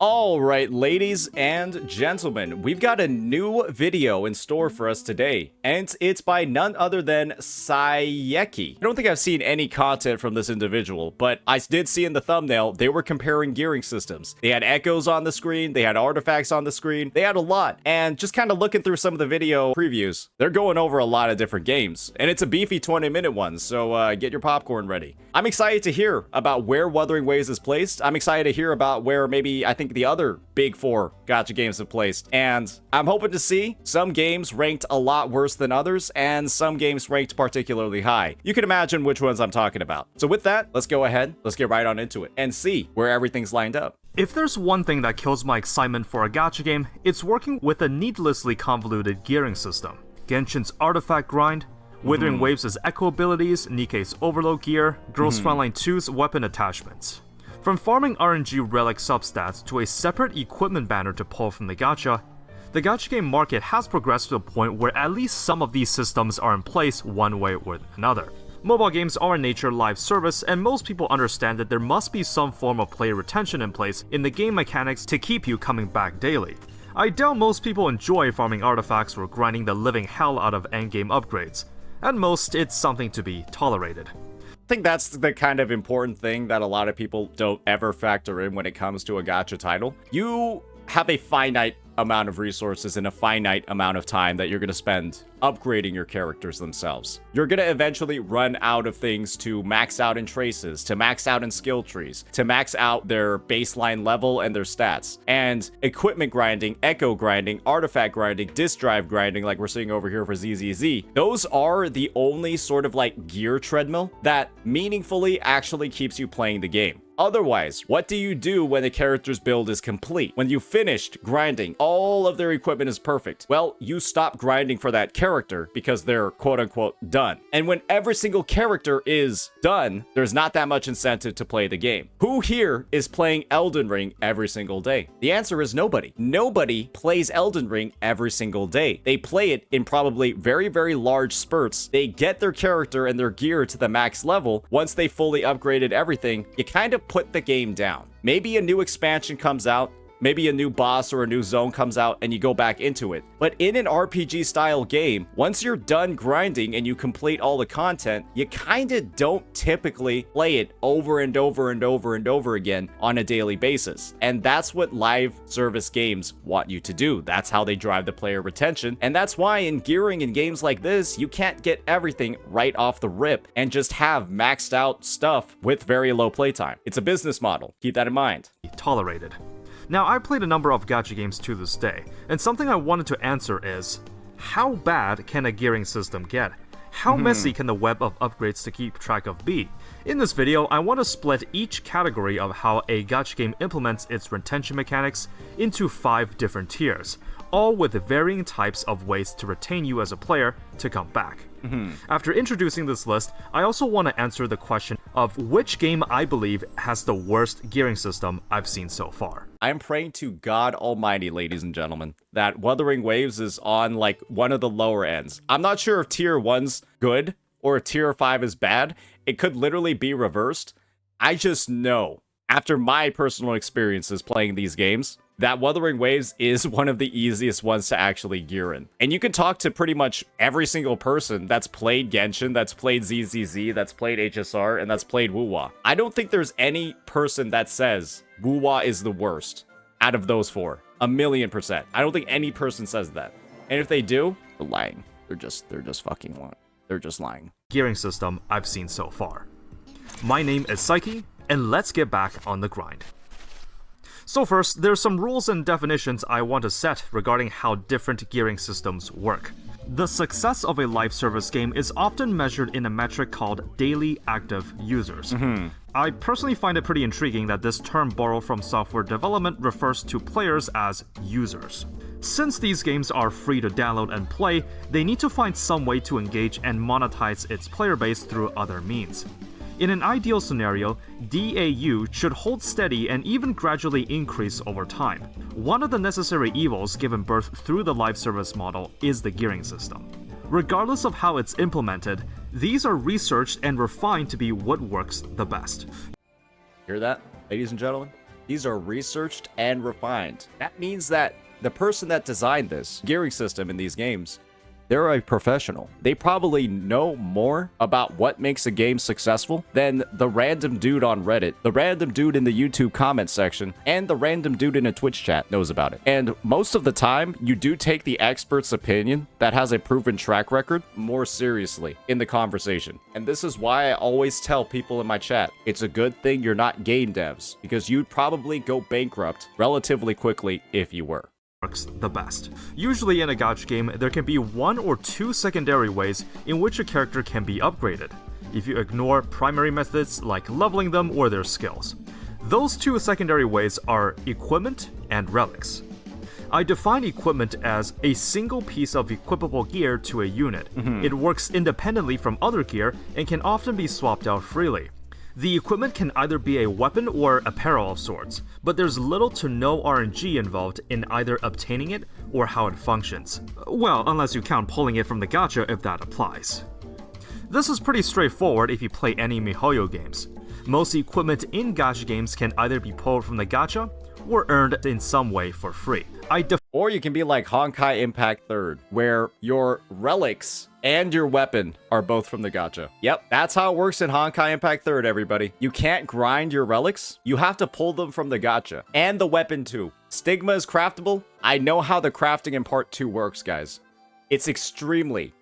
Alright, ladies and gentlemen, we've got a new video in store for us today, and it's by none other than Sayeki. I don't think I've seen any content from this individual, but I did see in the thumbnail they were comparing gearing systems. They had echoes on the screen, they had artifacts on the screen, they had a lot, and just kind of looking through some of the video previews, they're going over a lot of different games, and it's a beefy 20-minute one, so get your popcorn ready. I'm excited to hear about where Wuthering Waves is placed. I'm excited to hear about where maybe I think the other big four gacha games have placed, and I'm hoping to see some games ranked a lot worse than others and some games ranked particularly high. You can imagine which ones I'm talking about. So with that, let's go ahead, let's get right on into it and see where everything's lined up. If there's one thing that kills my excitement for a gacha game, it's working with a needlessly convoluted gearing system. Genshin's artifact grind, Wuthering Waves' echo abilities, Nikkei's overload gear, Girls Frontline 2's weapon attachments. From farming RNG relic substats to a separate equipment banner to pull from the gacha game market has progressed to a point where at least some of these systems are in place one way or another. Mobile games are in nature live service, and most people understand that there must be some form of player retention in place in the game mechanics to keep you coming back daily. I doubt most people enjoy farming artifacts or grinding the living hell out of endgame upgrades. At most, it's something to be tolerated. I think that's the kind of important thing that a lot of people don't ever factor in when it comes to a gacha title. You have a finite amount of resources and a finite amount of time that you're going to spend upgrading your characters themselves. You're going to eventually run out of things to max out in traces, to max out in skill trees, to max out their baseline level and their stats. And equipment grinding, echo grinding, artifact grinding, disk drive grinding, like we're seeing over here for ZZZ, those are the only sort of like gear treadmill that meaningfully actually keeps you playing the game. Otherwise, what do you do when the character's build is complete? When you finished grinding, all of their equipment is perfect. Well, you stop grinding for that character because they're quote-unquote done. And when every single character is done, there's not that much incentive to play the game. Who here is playing Elden Ring every single day? The answer is nobody. Nobody plays Elden Ring every single day. They play it in probably very, very large spurts. They get their character and their gear to the max level. Once they fully upgraded everything, you kind of put the game down. Maybe a new expansion comes out, maybe a new boss or a new zone comes out and you go back into it. But in an RPG style game, once you're done grinding and you complete all the content, you kind of don't typically play it over and over and over and over again on a daily basis. And that's what live service games want you to do. That's how they drive the player retention. And that's why in gearing in games like this, you can't get everything right off the rip and just have maxed out stuff with very low playtime. It's a business model. Keep that in mind. Tolerated. Now, I played a number of gacha games to this day, and something I wanted to answer is, how bad can a gearing system get? How messy can the web of upgrades to keep track of be? In this video, I want to split each category of how a gacha game implements its retention mechanics into 5 different tiers, all with varying types of ways to retain you as a player to come back. After introducing this list, I also want to answer the question of which game I believe has the worst gearing system I've seen so far. I am praying to God Almighty, ladies and gentlemen, that Wuthering Waves is on like one of the lower ends. I'm not sure if tier 1's good or if tier 5 is bad. It could literally be reversed. I just know, after my personal experiences playing these games, that Wuthering Waves is one of the easiest ones to actually gear in. And you can talk to pretty much every single person that's played Genshin, that's played ZZZ, that's played HSR, and that's played WuWa. I don't think there's any person that says WuWa is the worst out of those 4. 1,000,000%. I don't think any person says that. And if they do, they're lying. They're just fucking lying. They're just lying. Gearing system I've seen so far. My name is Psyche, and let's get back on the grind. So first, there's some rules and definitions I want to set regarding how different gearing systems work. The success of a live service game is often measured in a metric called daily active users. I personally find it pretty intriguing that this term borrowed from software development refers to players as users. Since these games are free to download and play, they need to find some way to engage and monetize its player base through other means. In an ideal scenario, DAU should hold steady and even gradually increase over time. One of the necessary evils given birth through the live service model is the gearing system. Regardless of how it's implemented, these are researched and refined to be what works the best. Hear that, ladies and gentlemen? These are researched and refined. That means that the person that designed this gearing system in these games, they're a professional. They probably know more about what makes a game successful than the random dude on Reddit, the random dude in the YouTube comment section, and the random dude in a Twitch chat knows about it. And most of the time, you do take the expert's opinion that has a proven track record more seriously in the conversation. And this is why I always tell people in my chat, it's a good thing you're not game devs, because you'd probably go bankrupt relatively quickly if you were. Works the best. Usually in a gacha game, there can be 1 or 2 secondary ways in which a character can be upgraded, if you ignore primary methods like leveling them or their skills. Those 2 secondary ways are equipment and relics. I define equipment as a single piece of equipable gear to a unit. It works independently from other gear and can often be swapped out freely. The equipment can either be a weapon or apparel of sorts, but there's little to no RNG involved in either obtaining it or how it functions. Well, unless you count pulling it from the gacha if that applies. This is pretty straightforward if you play any MiHoYo games. Most equipment in gacha games can either be pulled from the gacha or earned in some way for free. Or you can be like Honkai Impact 3rd, where your relics and your weapon are both from the gacha. Yep, that's how it works in Honkai Impact 3rd, everybody. You can't grind your relics, you have to pull them from the gacha. And the weapon too. Stigma is craftable. I know how the crafting in part 2 works, guys. It's extremely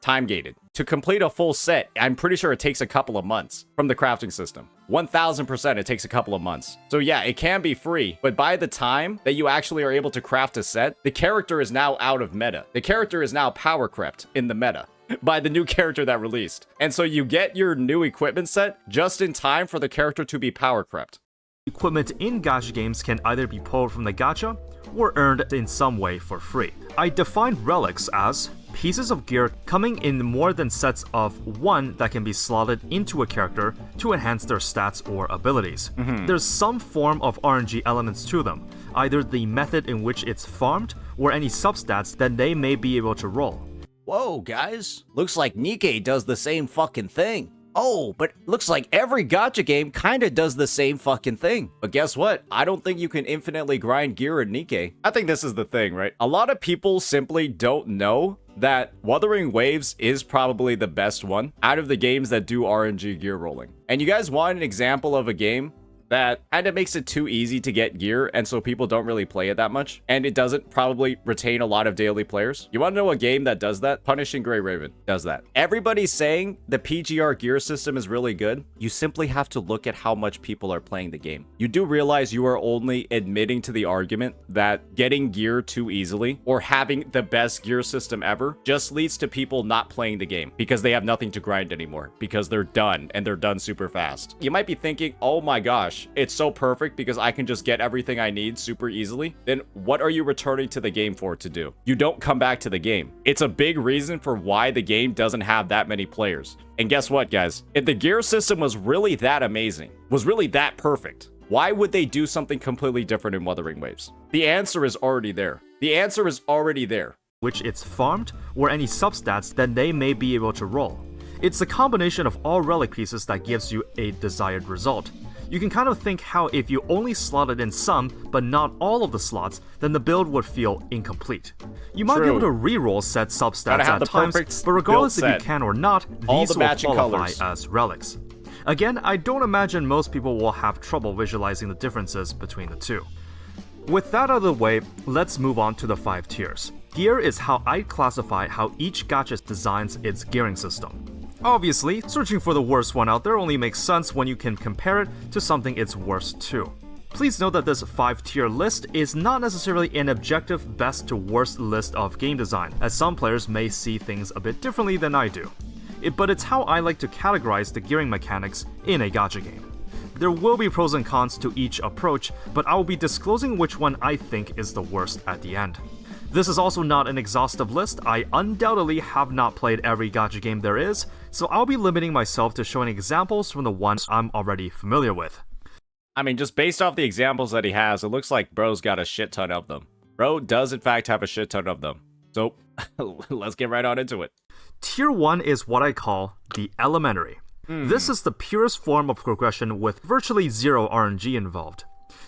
time gated. To complete a full set, I'm pretty sure it takes a couple of months from the crafting system. 1000% it takes a couple of months. So yeah, it can be free, but by the time that you actually are able to craft a set, the character is now out of meta. The character is now power crept in the meta by the new character that released. And so you get your new equipment set just in time for the character to be power crept. Equipment in gacha games can either be pulled from the gacha or earned in some way for free. I define relics as pieces of gear coming in more than sets of 1 that can be slotted into a character to enhance their stats or abilities. There's some form of RNG elements to them, either the method in which it's farmed or any substats that they may be able to roll. Whoa, guys. Looks like Nikkei does the same fucking thing. Oh, but looks like every gacha game kinda does the same fucking thing. But guess what? I don't think you can infinitely grind gear in Nikkei. I think this is the thing, right? A lot of people simply don't know that Wuthering Waves is probably the best one out of the games that do RNG gear rolling. And you guys want an example of a game that kind of makes it too easy to get gear, and so people don't really play it that much, and it doesn't probably retain a lot of daily players? You want to know a game that does that? Punishing Grey Raven does that. Everybody's saying the PGR gear system is really good. You simply have to look at how much people are playing the game. You do realize you are only admitting to the argument that getting gear too easily or having the best gear system ever just leads to people not playing the game because they have nothing to grind anymore, because they're done, and they're done super fast. You might be thinking, oh my gosh, it's so perfect because I can just get everything I need super easily. Then what are you returning to the game for to do? You don't come back to the game. It's a big reason for why the game doesn't have that many players. And guess what, guys? If the gear system was really that amazing, was really that perfect, why would they do something completely different in Wuthering Waves? The answer is already there. The answer is already there. Which it's farmed or any substats that they may be able to roll. It's the combination of all relic pieces that gives you a desired result. You can kind of think how if you only slotted in some, but not all of the slots, then the build would feel incomplete. You might be able to reroll set substats at times, but regardless if you can or not, these will qualify as relics. Again, I don't imagine most people will have trouble visualizing the differences between the two. With that out of the way, let's move on to the 5 tiers. Gear is how I classify how each gacha designs its gearing system. Obviously, searching for the worst one out there only makes sense when you can compare it to something it's worst to. Please note that this 5-tier list is not necessarily an objective best to worst list of game design, as some players may see things a bit differently than I do. But it's how I like to categorize the gearing mechanics in a gacha game. There will be pros and cons to each approach, but I will be disclosing which one I think is the worst at the end. This is also not an exhaustive list. I undoubtedly have not played every gacha game there is, so I'll be limiting myself to showing examples from the ones I'm already familiar with. I mean, just based off the examples that he has, it looks like bro's got a shit ton of them. Bro does in fact have a shit ton of them. So, let's get right on into it. Tier 1 is what I call the elementary. This is the purest form of progression with virtually zero RNG involved.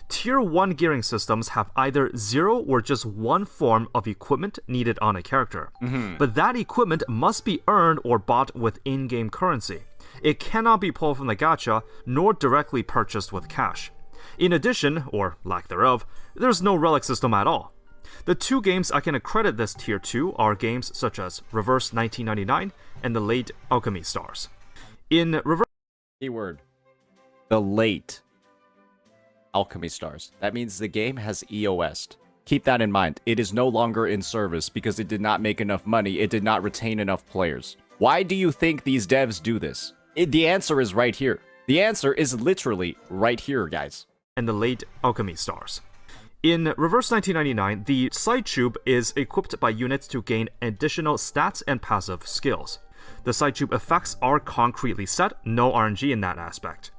Tier 1 gearing systems have either 0 or just one form of equipment needed on a character, but that equipment must be earned or bought with in-game currency. It cannot be pulled from the gacha, nor directly purchased with cash. In addition, or lack thereof, there's no relic system at all. The two games I can accredit this Tier 2 are games such as Reverse 1999 and the late Alchemy Stars. In Reverse... Keyword. The late Alchemy Stars. That means the game has EOS'd. Keep that in mind. It is no longer in service because it did not make enough money. It did not retain enough players. Why do you think these devs do this? The answer is right here. The answer is literally right here, guys. And the late Alchemy Stars. In Reverse 1999, the side tube is equipped by units to gain additional stats and passive skills. The side tube effects are concretely set, no RNG in that aspect.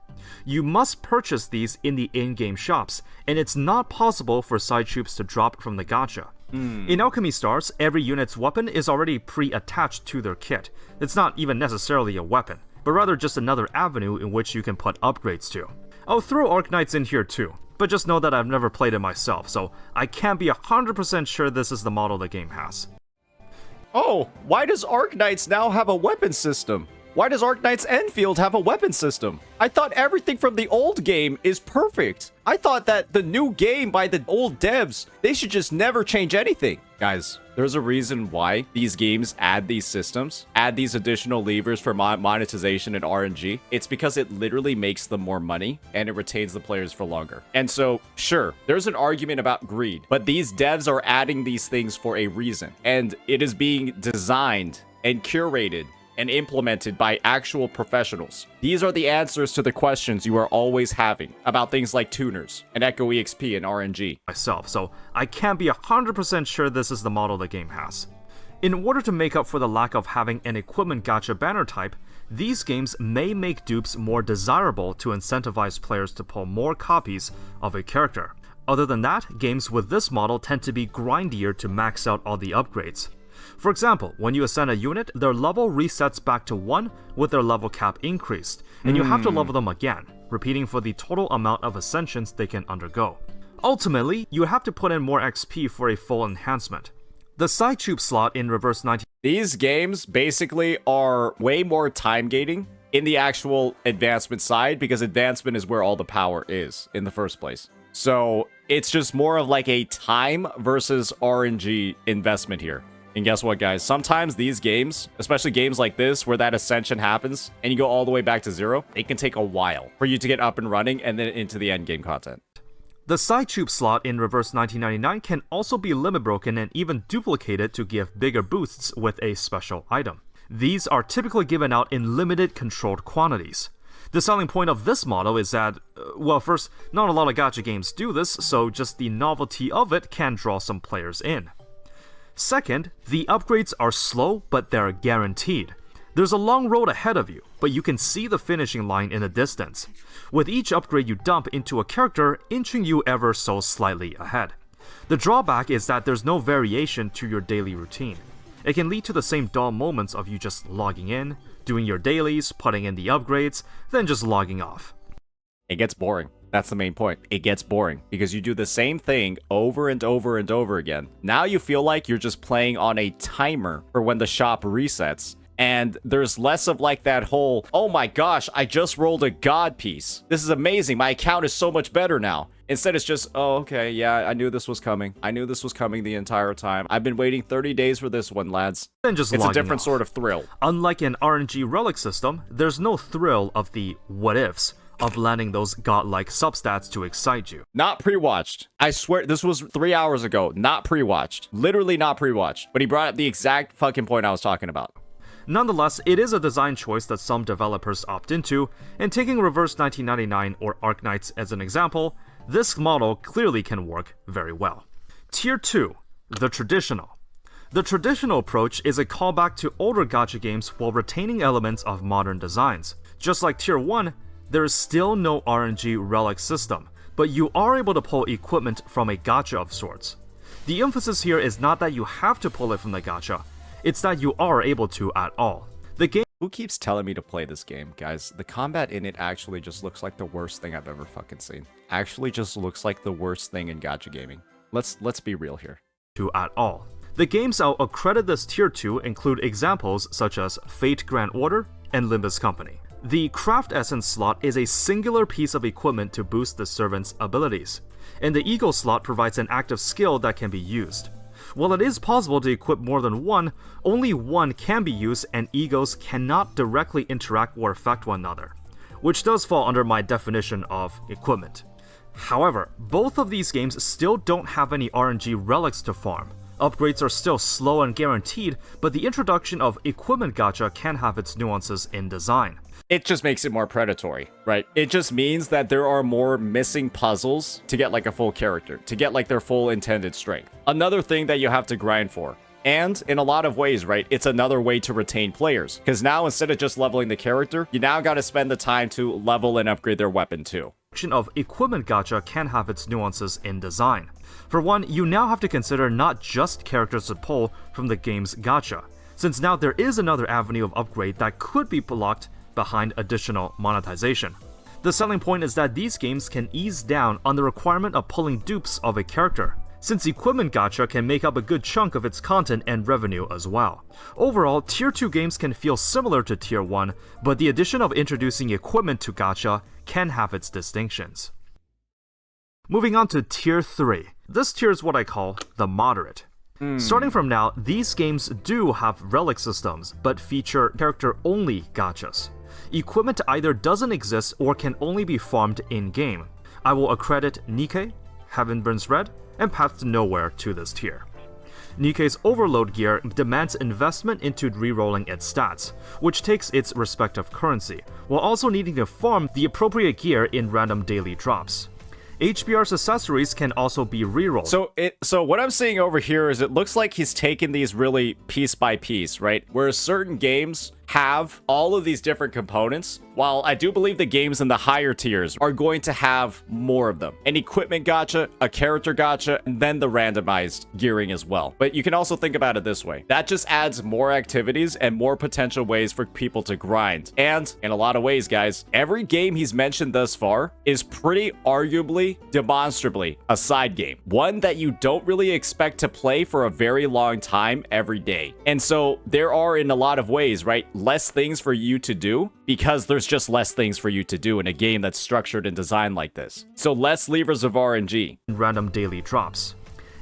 You must purchase these in the in-game shops, and it's not possible for side tubes to drop from the gacha. In Alchemy Stars, every unit's weapon is already pre-attached to their kit. It's not even necessarily a weapon, but rather just another avenue in which you can put upgrades to. I'll throw Arknights in here too, but just know that I've never played it myself, so I can't be 100% sure this is the model the game has. Oh, why does Arknights now have a weapon system? Why does Arknights Enfield have a weapon system? I thought everything from the old game is perfect. I thought that the new game by the old devs, they should just never change anything. Guys, there's a reason why these games add these systems, add these additional levers for monetization and RNG. It's because it literally makes them more money and it retains the players for longer. And so, sure, there's an argument about greed, but these devs are adding these things for a reason. And it is being designed and curated and implemented by actual professionals. These are the answers to the questions you are always having about things like tuners and Echo EXP and RNG. Myself, so I can't be 100% sure this is the model the game has. In order to make up for the lack of having an equipment gacha banner type, these games may make dupes more desirable to incentivize players to pull more copies of a character. Other than that, games with this model tend to be grindier to max out all the upgrades. For example, when you ascend a unit, their level resets back to 1 with their level cap increased, and you have to level them again, repeating for the total amount of ascensions they can undergo. Ultimately, you have to put in more XP for a full enhancement. The side tube slot in Reverse 19... These games basically are way more time gating in the actual advancement side because advancement is where all the power is in the first place. So it's just more of like a time versus RNG investment here. And guess what, guys? Sometimes these games, especially games like this, where that ascension happens and you go all the way back to 0, it can take a while for you to get up and running and then into the end game content. The side tube slot in Reverse 1999 can also be limit broken and even duplicated to give bigger boosts with a special item. These are typically given out in limited controlled quantities. The selling point of this model is that, well, first, not a lot of gacha games do this, so just the novelty of it can draw some players in. Second, the upgrades are slow, but they're guaranteed. There's a long road ahead of you, but you can see the finishing line in the distance, with each upgrade you dump into a character inching you ever so slightly ahead. The drawback is that there's no variation to your daily routine. It can lead to the same dull moments of you just logging in, doing your dailies, putting in the upgrades, then just logging off. It gets boring. That's the main point. It gets boring because you do the same thing over and over and over again. Now you feel like you're just playing on a timer for when the shop resets. And there's less of like that whole, oh my gosh, I just rolled a god piece. This is amazing. My account is so much better now. Instead, it's just, oh, okay, yeah, I knew this was coming. I knew this was coming the entire time. I've been waiting 30 days for this one, lads. Then just it's a different off. Sort of thrill. Unlike an RNG relic system, there's no thrill of the what-ifs of landing those godlike substats to excite you. Not pre-watched. I swear, this was 3 hours ago. Not pre-watched. Literally not pre-watched. But he brought up the exact fucking point I was talking about. Nonetheless, it is a design choice that some developers opt into, and taking Reverse 1999 or Arknights as an example, this model clearly can work very well. Tier 2, the traditional. The traditional approach is a callback to older gacha games while retaining elements of modern designs. Just like Tier 1, there is still no RNG relic system, but you are able to pull equipment from a gacha of sorts. The emphasis here is not that you have to pull it from the gacha, it's that you are able to at all. The game Who keeps telling me to play this game, guys? The combat in it actually just looks like the worst thing I've ever fucking seen. Actually just looks like the worst thing in gacha gaming. Let's be real here. At all. The games I'll accredit this tier to include examples such as Fate Grand Order and Limbus Company. The Craft Essence slot is a singular piece of equipment to boost the servant's abilities, and the Ego slot provides an active skill that can be used. While it is possible to equip more than one, only one can be used and Egos cannot directly interact or affect one another, which does fall under my definition of equipment. However, both of these games still don't have any RNG relics to farm. Upgrades are still slow and guaranteed, but the introduction of equipment gacha can have its nuances in design. It just makes it more predatory, right? It just means that there are more missing puzzles to get like a full character, to get like their full intended strength. Another thing that you have to grind for. And in a lot of ways, right, it's another way to retain players. Because now instead of just leveling the character, you now got to spend the time to level and upgrade their weapon too. Of equipment gacha can have its nuances in design. For one, you now have to consider not just characters to pull from the game's gacha, since now there is another avenue of upgrade that could be blocked behind additional monetization. The selling point is that these games can ease down on the requirement of pulling dupes of a character, since equipment gacha can make up a good chunk of its content and revenue as well. Overall, Tier 2 games can feel similar to Tier 1, but the addition of introducing equipment to gacha can have its distinctions. Moving on to Tier 3. This tier is what I call the moderate. Starting from now, these games do have relic systems, but feature character-only gachas. Equipment either doesn't exist or can only be farmed in-game. I will accredit Nikke, Heaven Burns Red, and Path to Nowhere to this tier. Nikke's overload gear demands investment into rerolling its stats, which takes its respective currency, while also needing to farm the appropriate gear in random daily drops. HBR's accessories can also be rerolled. So what I'm seeing over here is it looks like he's taken these really piece by piece, right? Whereas certain games have all of these different components, while I do believe the games in the higher tiers are going to have more of them. An equipment gacha, a character gacha, and then the randomized gearing as well. But you can also think about it this way. That just adds more activities and more potential ways for people to grind. And in a lot of ways, guys, every game he's mentioned thus far is pretty arguably, demonstrably a side game. One that you don't really expect to play for a very long time every day. And so there are, in a lot of ways, right, less things for you to do because there's just less things for you to do in a game that's structured and designed like this. So less levers of RNG. Random daily drops.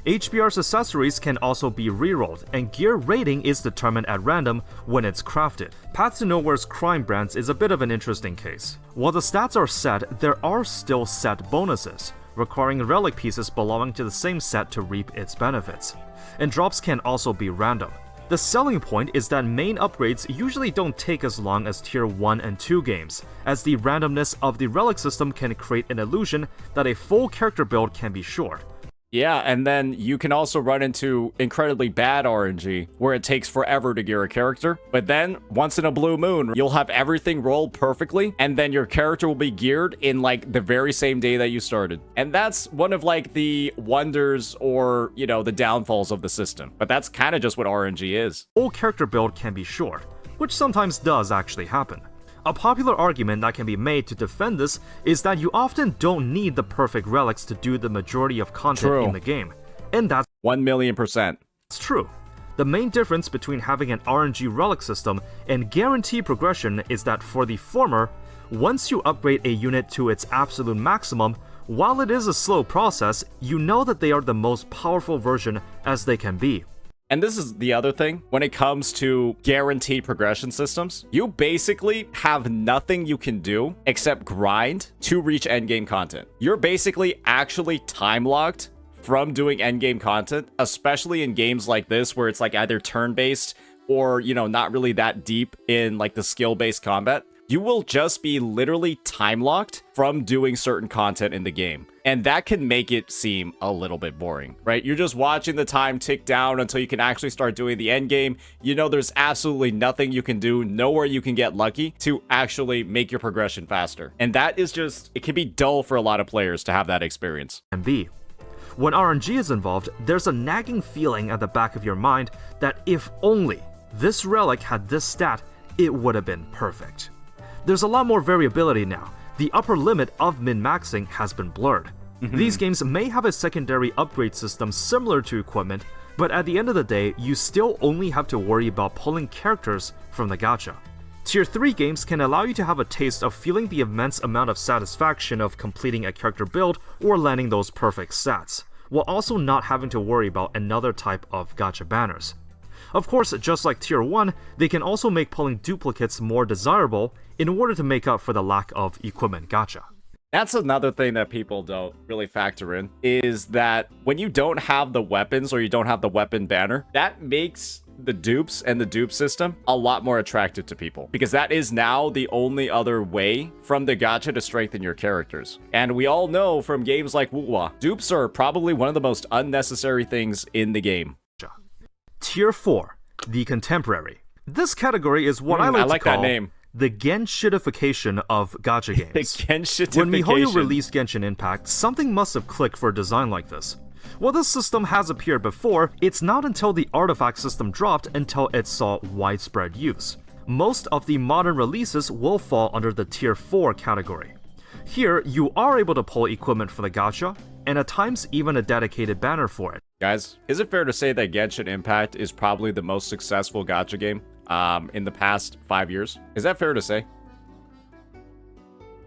HBR's accessories can also be rerolled, and gear rating is determined at random when it's crafted. Path to Nowhere's crime brands is a bit of an interesting case. While the stats are set, there are still set bonuses, requiring relic pieces belonging to the same set to reap its benefits. And drops can also be random. The selling point is that main upgrades usually don't take as long as Tier 1 and 2 games, as the randomness of the relic system can create an illusion that a full character build can be short. Yeah, and then you can also run into incredibly bad RNG, where it takes forever to gear a character, but then, once in a blue moon, you'll have everything rolled perfectly, and then your character will be geared in, like, the very same day that you started. And that's one of, like, the wonders or, you know, the downfalls of the system. But that's kind of just what RNG is. Full character build can be short, which sometimes does actually happen. A popular argument that can be made to defend this is that you often don't need the perfect relics to do the majority of content in the game, and that's 1,000,000%. It's true. The main difference between having an RNG relic system and guaranteed progression is that for the former, once you upgrade a unit to its absolute maximum, while it is a slow process, you know that they are the most powerful version as they can be. And this is the other thing, when it comes to guaranteed progression systems, you basically have nothing you can do except grind to reach endgame content. You're basically actually time locked from doing endgame content, especially in games like this where it's like either turn-based or, you know, not really that deep in like the skill-based combat. You will just be literally time locked from doing certain content in the game. And that can make it seem a little bit boring, right? You're just watching the time tick down until you can actually start doing the end game. You know, there's absolutely nothing you can do, nowhere you can get lucky to actually make your progression faster. And that is just, it can be dull for a lot of players to have that experience. And B. When RNG is involved, there's a nagging feeling at the back of your mind that if only this relic had this stat, it would have been perfect. There's a lot more variability now. The upper limit of min-maxing has been blurred. These games may have a secondary upgrade system similar to equipment, but at the end of the day, you still only have to worry about pulling characters from the gacha. Tier 3 games can allow you to have a taste of feeling the immense amount of satisfaction of completing a character build or landing those perfect stats, while also not having to worry about another type of gacha banners. Of course, just like Tier 1, they can also make pulling duplicates more desirable in order to make up for the lack of equipment gacha. That's another thing that people don't really factor in, is that when you don't have the weapons or you don't have the weapon banner, that makes the dupes and the dupe system a lot more attractive to people, because that is now the only other way from the gacha to strengthen your characters. And we all know from games like WuWa, dupes are probably one of the most unnecessary things in the game. Tier 4, the Contemporary. This category is what I like to call that name. The Genshitification of gacha games. The Genshitification. When MiHoYo released Genshin Impact, something must have clicked for a design like this. While this system has appeared before, it's not until the artifact system dropped until it saw widespread use. Most of the modern releases will fall under the Tier 4 category. Here, you are able to pull equipment for the gacha, and at times even a dedicated banner for it. Guys, is it fair to say that Genshin Impact is probably the most successful gacha game in the past 5 years? Is that fair to say?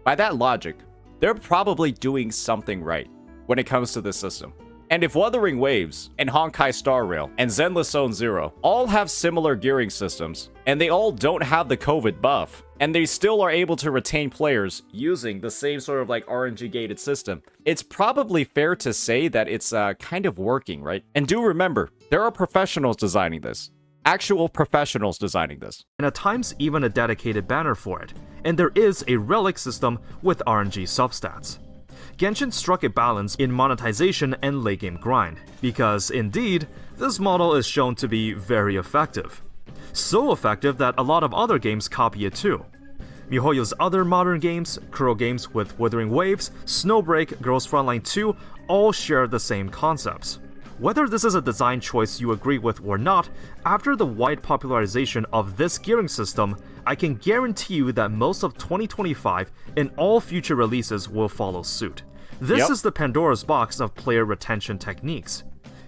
By that logic, they're probably doing something right when it comes to this system. And if Wuthering Waves and Honkai Star Rail and Zenless Zone Zero all have similar gearing systems, and they all don't have the COVID buff, and they still are able to retain players using the same sort of like RNG gated system, it's probably fair to say that it's kind of working, right? And do remember, there are professionals designing this. Actual professionals designing this. And at times even a dedicated banner for it. And there is a relic system with RNG substats. Genshin struck a balance in monetization and late game grind, because indeed, this model is shown to be very effective. So effective that a lot of other games copy it too. MiHoYo's other modern games, Kuro games with Wuthering Waves, Snowbreak, Girls Frontline 2, all share the same concepts. Whether this is a design choice you agree with or not, after the wide popularization of this gearing system, I can guarantee you that most of 2025 and all future releases will follow suit. This is the Pandora's box of player retention techniques.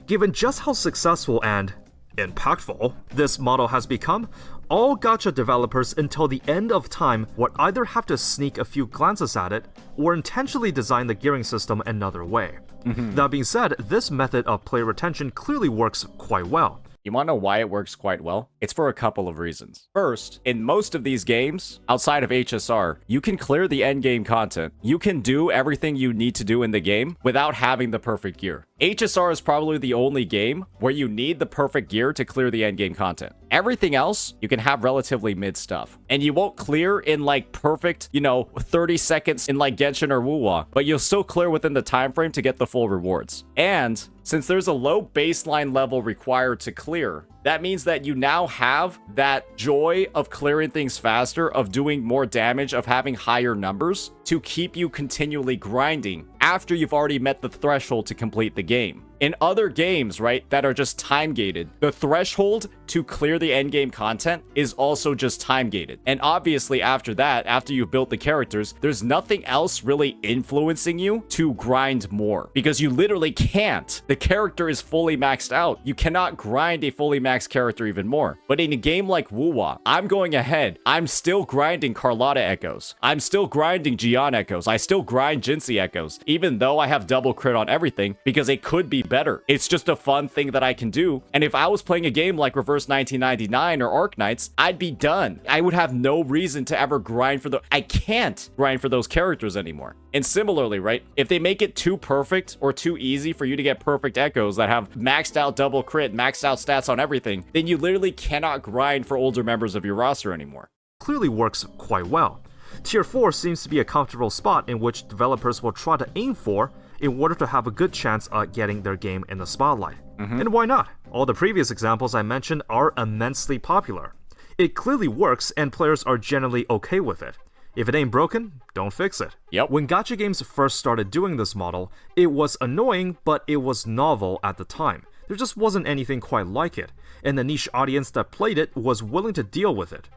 Given just how successful and impactful this model has become, all gacha developers until the end of time would either have to sneak a few glances at it or intentionally design the gearing system another way. That being said, this method of player retention clearly works quite well. You want to know why it works quite well? It's for a couple of reasons. First, in most of these games, outside of HSR, you can clear the endgame content. You can do everything you need to do in the game without having the perfect gear. HSR is probably the only game where you need the perfect gear to clear the endgame content. Everything else, you can have relatively mid stuff. And you won't clear in like perfect, 30 seconds in like Genshin or WuWa, but you'll still clear within the time frame to get the full rewards. And since there's a low baseline level required to clear, that means that you now have that joy of clearing things faster, of doing more damage, of having higher numbers to keep you continually grinding after you've already met the threshold to complete the game. In other games, right, that are just time gated, the threshold to clear the endgame content is also just time gated. And obviously after that, after you've built the characters, there's nothing else really influencing you to grind more, because you literally can't. The character is fully maxed out. You cannot grind a fully maxed character even more. But in a game like WuWa, I'm going ahead. I'm still grinding Carlotta Echoes. I'm still grinding Gian Echoes. I still grind Jinsei Echoes, even though I have double crit on everything, because it could be better. It's just a fun thing that I can do. And if I was playing a game like Reverse 1999 or Arc Knights, I'd be done. I would have no reason to ever grind for I can't grind for those characters anymore. And similarly, right, if they make it too perfect or too easy for you to get perfect echoes that have maxed out double crit, maxed out stats on everything, then you literally cannot grind for older members of your roster anymore. Clearly works quite well. Tier 4 seems to be a comfortable spot in which developers will try to aim for in order to have a good chance at getting their game in the spotlight. And why not? All the previous examples I mentioned are immensely popular. It clearly works and players are generally okay with it. If it ain't broken, don't fix it. When gacha games first started doing this model, it was annoying, but it was novel at the time. There just wasn't anything quite like it, and the niche audience that played it was willing to deal with it.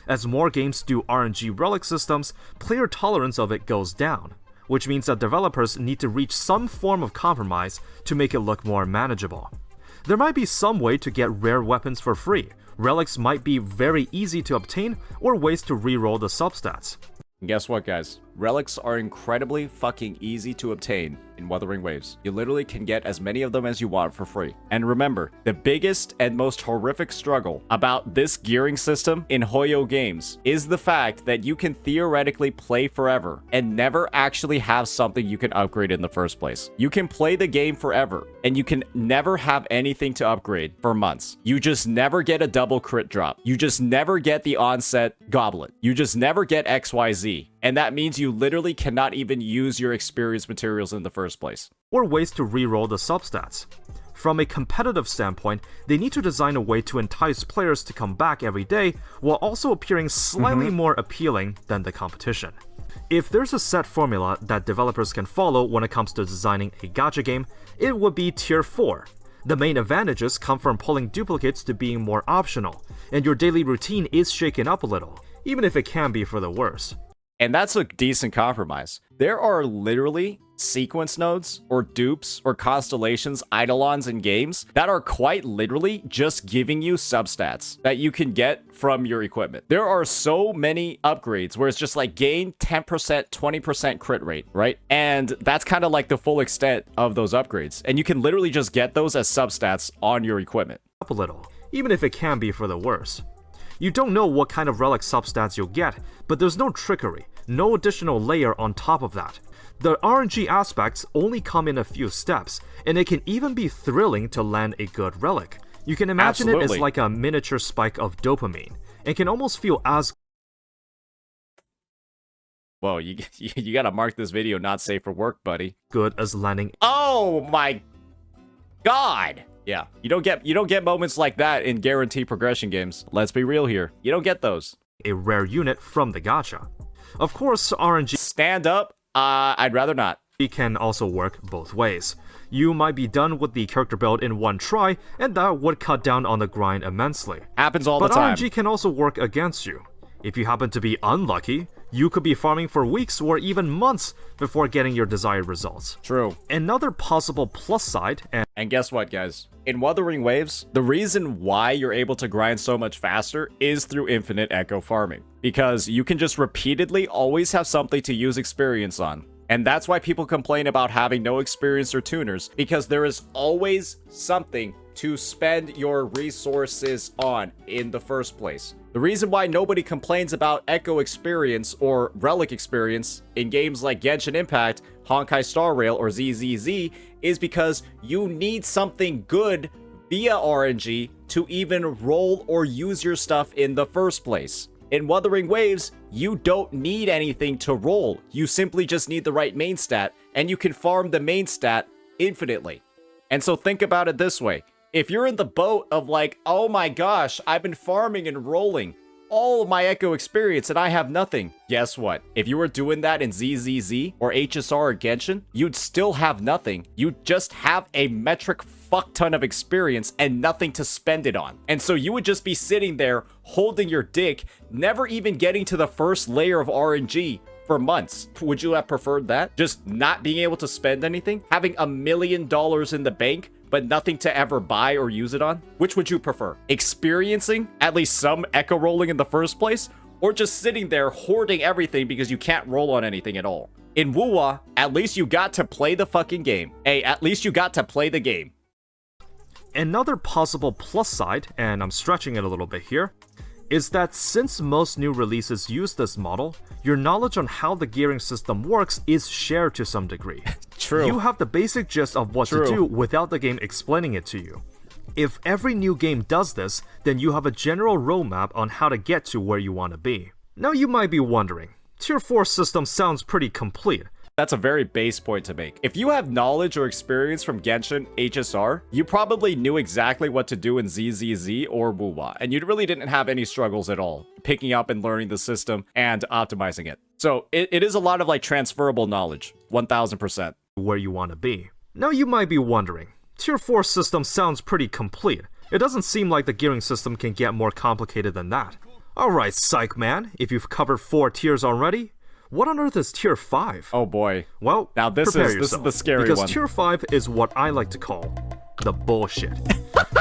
As more games do RNG relic systems, player tolerance of it goes down, which means that developers need to reach some form of compromise to make it look more manageable. There might be some way to get rare weapons for free, relics might be very easy to obtain, or ways to reroll the substats. And guess what, guys? Relics are incredibly fucking easy to obtain in Wuthering Waves. You literally can get as many of them as you want for free. And remember, the biggest and most horrific struggle about this gearing system in Hoyo games is the fact that you can theoretically play forever and never actually have something you can upgrade in the first place. You can play the game forever and you can never have anything to upgrade for months. You just never get a double crit drop. You just never get the onset goblet. You just never get XYZ. And that means you literally cannot even use your experience materials in the first place. Or ways to reroll the substats. From a competitive standpoint, they need to design a way to entice players to come back every day while also appearing slightly more appealing than the competition. If there's a set formula that developers can follow when it comes to designing a gacha game, it would be Tier 4. The main advantages come from pulling duplicates to being more optional, and your daily routine is shaken up a little, even if it can be for the worse. And that's a decent compromise. There are literally sequence nodes or dupes or constellations, eidolons in games that are quite literally just giving you substats that you can get from your equipment. There are so many upgrades where it's just like gain 10%, 20% crit rate, right? And that's kind of like the full extent of those upgrades. And you can literally just get those as substats on your equipment. Up a little, even if it can be for the worse. You don't know what kind of relic substats you'll get, but there's no trickery, no additional layer on top of that. The RNG aspects only come in a few steps, and it can even be thrilling to land a good relic. You can imagine it as like a miniature spike of dopamine, and can almost feel as... Whoa, you gotta mark this video not safe for work, buddy. ...good as landing... Oh my god! Yeah, you don't get moments like that in guaranteed progression games. Let's be real here. You don't get those. ...a rare unit from the gacha. Of course, RNG... Stand up. I'd rather not. It can also work both ways. You might be done with the character build in one try, and that would cut down on the grind immensely. Happens all the time. But RNG can also work against you. If you happen to be unlucky, you could be farming for weeks or even months before getting your desired results. True. Another possible plus side, and guess what, guys? In Wuthering Waves, the reason why you're able to grind so much faster is through infinite echo farming. Because you can just repeatedly always have something to use experience on. And that's why people complain about having no experience or tuners, because there is always something to spend your resources on in the first place. The reason why nobody complains about echo experience or relic experience in games like Genshin Impact, Honkai Star Rail, or ZZZ is because you need something good via RNG to even roll or use your stuff in the first place. In Wuthering Waves, you don't need anything to roll. You simply just need the right main stat, and you can farm the main stat infinitely. And so think about it this way. If you're in the boat of like, oh my gosh, I've been farming and rolling all of my echo experience and I have nothing. Guess what? If you were doing that in ZZZ or HSR or Genshin, you'd still have nothing. You'd just have a metric fuck ton of experience and nothing to spend it on. And so you would just be sitting there holding your dick, never even getting to the first layer of RNG for months. Would you have preferred that? Just not being able to spend anything? Having $1 million in the bank, but nothing to ever buy or use it on? Which would you prefer? Experiencing at least some echo rolling in the first place? Or just sitting there hoarding everything because you can't roll on anything at all? In WuWa, at least you got to play the fucking game. Hey, at least you got to play the game. Another possible plus side, and I'm stretching it a little bit here, is that since most new releases use this model, your knowledge on how the gearing system works is shared to some degree. True. You have the basic gist of what to do without the game explaining it to you. If every new game does this, then you have a general roadmap on how to get to where you want to be. Now you might be wondering, Tier 4 system sounds pretty complete. That's a very base point to make. If you have knowledge or experience from Genshin HSR, you probably knew exactly what to do in ZZZ or WuWa, and you really didn't have any struggles at all picking up and learning the system and optimizing it. So it is a lot of like transferable knowledge, 1000%. Where you want to be. Now you might be wondering, Tier 4 system sounds pretty complete. It doesn't seem like the gearing system can get more complicated than that. Alright, Psych Man, if you've covered 4 tiers already, what on earth is tier 5? Oh boy. Well, Now this prepare is yourself, the scary because one. tier 5 is what I like to call the bullshit.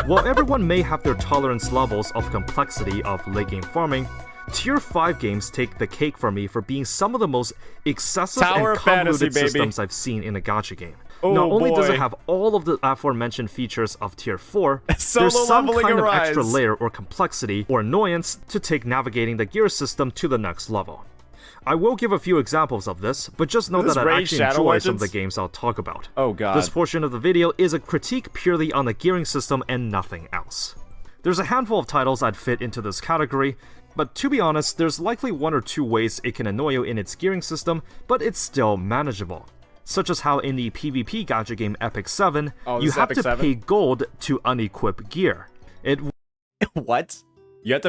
While everyone may have their tolerance levels of complexity of late game farming, tier 5 games take the cake for me for being some of the most excessive Tower and of Fantasy, convoluted baby. systems I've seen in a gacha game. Oh, Not only does boy. it have all of the aforementioned features of tier 4, Solo there's some leveling kind of arise. extra layer or complexity or annoyance to take navigating the gear system to the next level. I will give a few examples of this, but just know Is that this I Raid actually Shadow enjoy some of the Legends? games I'll talk about. Oh god. This portion of the video is a critique purely on the gearing system and nothing else. There's a handful of titles I'd fit into this category, but to be honest, there's likely 1 or 2 ways it can annoy you in its gearing system, but it's still manageable. Such as how in the PvP gacha game Epic 7, Oh, you this is have Epic to 7? pay gold to unequip gear. It What? You have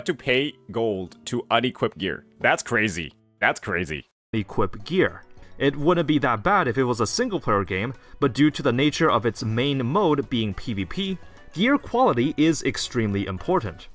to pay gold to unequip gear. That's crazy. That's crazy. equip gear. It wouldn't be that bad if it was a single player game, but due to the nature of its main mode being PvP, gear quality is extremely important.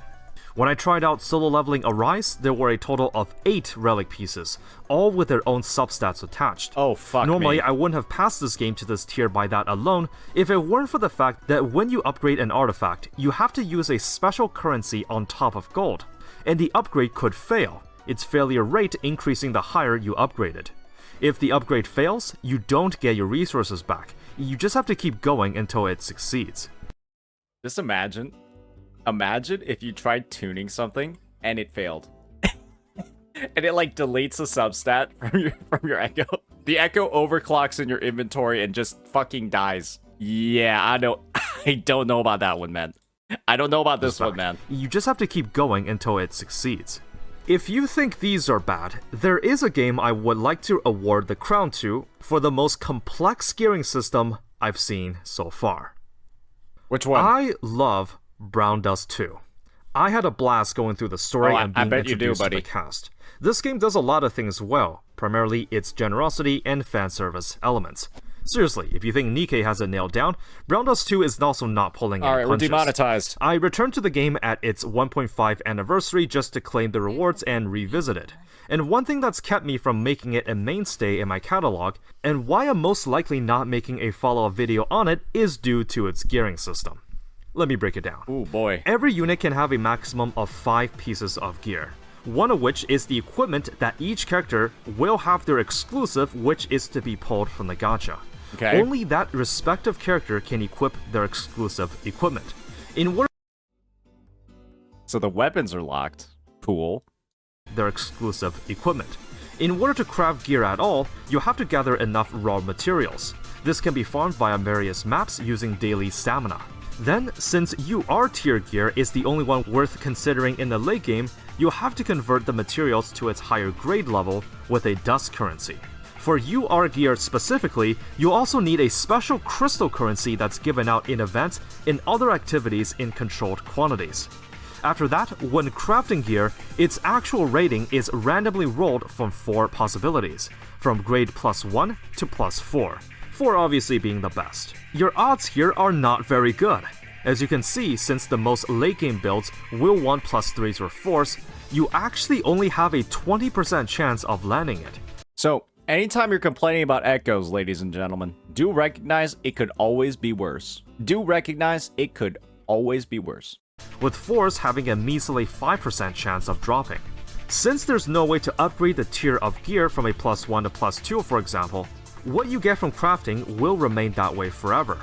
When I tried out solo leveling Arise, there were a total of 8 relic pieces, all with their own substats attached. Oh fuck Normally, me. I wouldn't have passed this game to this tier by that alone if it weren't for the fact that when you upgrade an artifact, you have to use a special currency on top of gold, and the upgrade could fail, its failure rate increasing the higher you upgraded. If the upgrade fails, you don't get your resources back, you just have to keep going until it succeeds. Just imagine if you tried tuning something and it failed. And it like deletes the substat from your echo. The echo overclocks in your inventory and just fucking dies. Yeah, I don't know about that one, man. I don't know about this one, man. You just have to keep going until it succeeds. If you think these are bad, there is a game I would like to award the crown to for the most complex gearing system I've seen so far. Which one? I love Brown Dust 2. I had a blast going through the story and I being bet you do, introduced to buddy. the cast. This game does a lot of things well, primarily its generosity and fan service elements. Seriously, if you think Nikkei has it nailed down, Brown Dust 2 is also not pulling any Alright, we're punches. demonetized. I returned to the game at its 1.5 anniversary just to claim the rewards and revisit it. And one thing that's kept me from making it a mainstay in my catalog, and why I'm most likely not making a follow-up video on it, is due to its gearing system. Let me break it down. Ooh boy. Every unit can have a maximum of 5 pieces of gear, one of which is the equipment that each character will have their exclusive, which is to be pulled from the gacha. Okay. Only that respective character can equip their exclusive equipment. In order So the weapons are locked. Cool. their exclusive equipment. In order to craft gear at all, you have to gather enough raw materials. This can be farmed via various maps using daily stamina. Then, since UR tier gear is the only one worth considering in the late game, you'll have to convert the materials to its higher grade level with a dust currency. For UR gear specifically, you also need a special crystal currency that's given out in events and other activities in controlled quantities. After that, when crafting gear, its actual rating is randomly rolled from 4 possibilities, from grade +1 to +4, 4 obviously being the best. Your odds here are not very good. As you can see, since the most late game builds will want +3s or 4s, you actually only have a 20% chance of landing it. So, anytime you're complaining about echoes, ladies and gentlemen, do recognize it could always be worse. Do recognize it could always be worse. With 4s having a measly 5% chance of dropping. Since there's no way to upgrade the tier of gear from a +1 to +2, for example, what you get from crafting will remain that way forever.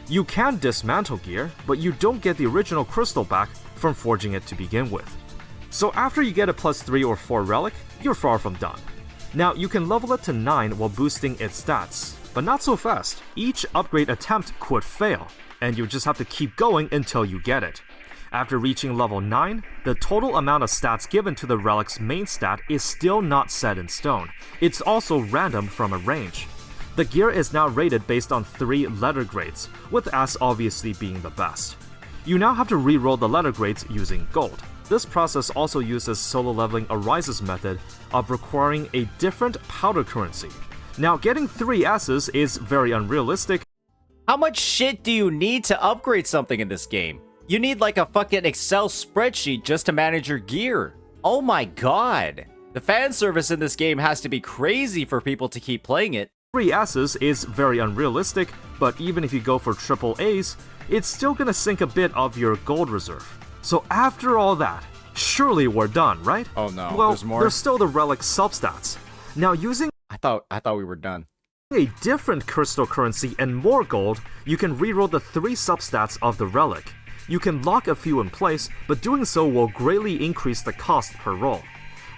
You can dismantle gear, but you don't get the original crystal back from forging it to begin with. So after you get a +3 or 4 relic, you're far from done. Now you can level it to 9 while boosting its stats, but not so fast. Each upgrade attempt could fail, and you just have to keep going until you get it. After reaching level 9, the total amount of stats given to the relic's main stat is still not set in stone. It's also random from a range. The gear is now rated based on 3 letter grades, with S obviously being the best. You now have to re-roll the letter grades using gold. This process also uses solo leveling Arise's method of requiring a different powder currency. Now, getting 3 S's is very unrealistic. How much shit do you need to upgrade something in this game? You need like a fucking Excel spreadsheet just to manage your gear. Oh my god. The fan service in this game has to be crazy for people to keep playing it. 3 S's is very unrealistic, but even if you go for triple A's, it's still gonna sink a bit of your gold reserve. So after all that, surely we're done, right? Oh no, well, there's more? There's still the relic substats. Now using I thought we were done. a different crystal currency and more gold, you can reroll the 3 substats of the relic. You can lock a few in place, but doing so will greatly increase the cost per roll.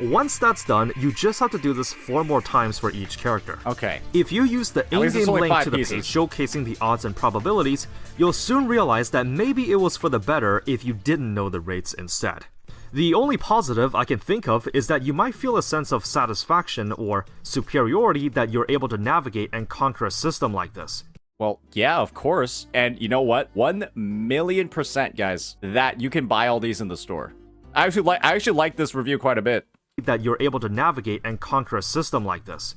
Once that's done, you just have to do this 4 more times for each character. Okay. If you use the least it's in-game only link 5 to the pieces. page showcasing the odds and probabilities, you'll soon realize that maybe it was for the better if you didn't know the rates instead. The only positive I can think of is that you might feel a sense of satisfaction or superiority that you're able to navigate and conquer a system like this. Well, yeah, of course. And you know what? 1,000,000%, guys, that you can buy all these in the store. I actually like this review quite a bit. That you're able to navigate and conquer a system like this.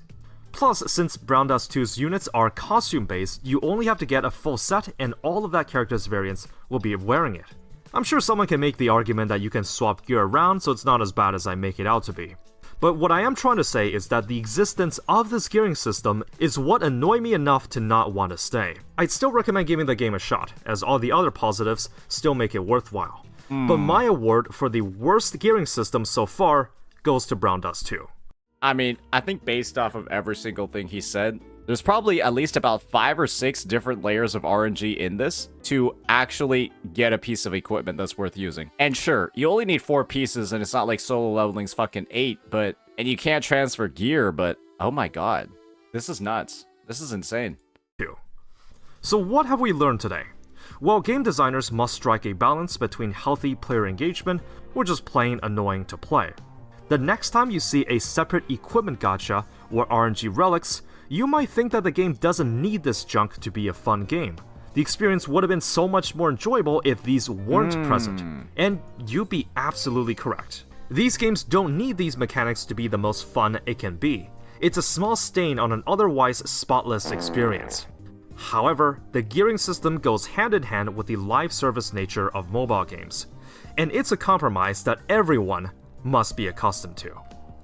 Plus, since Brown Dust 2's units are costume-based, you only have to get a full set and all of that character's variants will be wearing it. I'm sure someone can make the argument that you can swap gear around, so it's not as bad as I make it out to be. But what I am trying to say is that the existence of this gearing system is what annoyed me enough to not want to stay. I'd still recommend giving the game a shot, as all the other positives still make it worthwhile. But my award for the worst gearing system so far goes to Brown Dust 2. I mean, I think based off of every single thing he said, there's probably at least about 5 or 6 different layers of RNG in this to actually get a piece of equipment that's worth using. And sure, you only need 4 pieces and it's not like solo leveling's fucking 8, and you can't transfer gear, but oh my god. This is nuts. This is insane. So what have we learned today? Well, game designers must strike a balance between healthy player engagement or just plain annoying to play. The next time you see a separate equipment gacha or RNG relics, you might think that the game doesn't need this junk to be a fun game. The experience would have been so much more enjoyable if these weren't present, and you'd be absolutely correct. These games don't need these mechanics to be the most fun it can be. It's a small stain on an otherwise spotless experience. However, the gearing system goes hand in hand with the live service nature of mobile games, and it's a compromise that everyone must be accustomed to.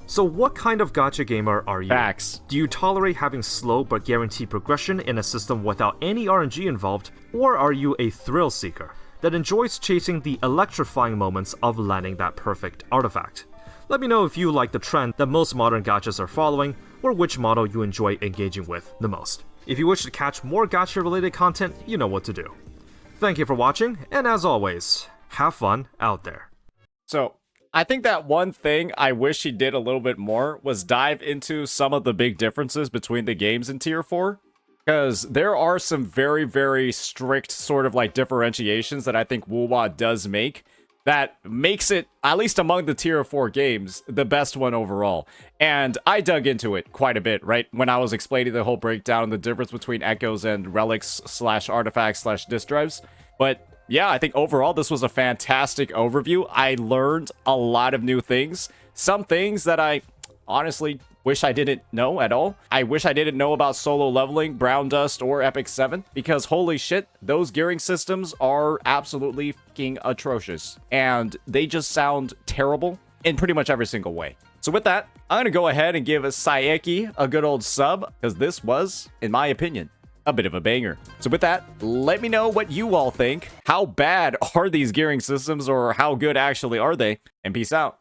So what kind of gacha gamer are you? Facts. Do you tolerate having slow but guaranteed progression in a system without any RNG involved, or are you a thrill seeker that enjoys chasing the electrifying moments of landing that perfect artifact? Let me know if you like the trend that most modern gachas are following, or which model you enjoy engaging with the most. If you wish to catch more gacha related content, you know what to do. Thank you for watching, and as always, have fun out there. So, I think that one thing I wish he did a little bit more was dive into some of the big differences between the games in Tier 4. Because there are some very, very strict sort of like differentiations that I think WuWa does make that makes it, at least among the Tier 4 games, the best one overall. And I dug into it quite a bit, right? When I was explaining the whole breakdown, the difference between echoes and relics / artifacts / disk drives. But yeah, I think overall this was a fantastic overview. I learned a lot of new things. Some things that I honestly wish I didn't know at all. I wish I didn't know about solo leveling, Brown Dust, or Epic 7, because holy shit, those gearing systems are absolutely fucking atrocious. And they just sound terrible in pretty much every single way. So with that, I'm going to go ahead and give Saeki a good old sub, because this was, in my opinion, a bit of a banger. So with that, let me know what you all think. How bad are these gearing systems, or how good actually are they? And peace out.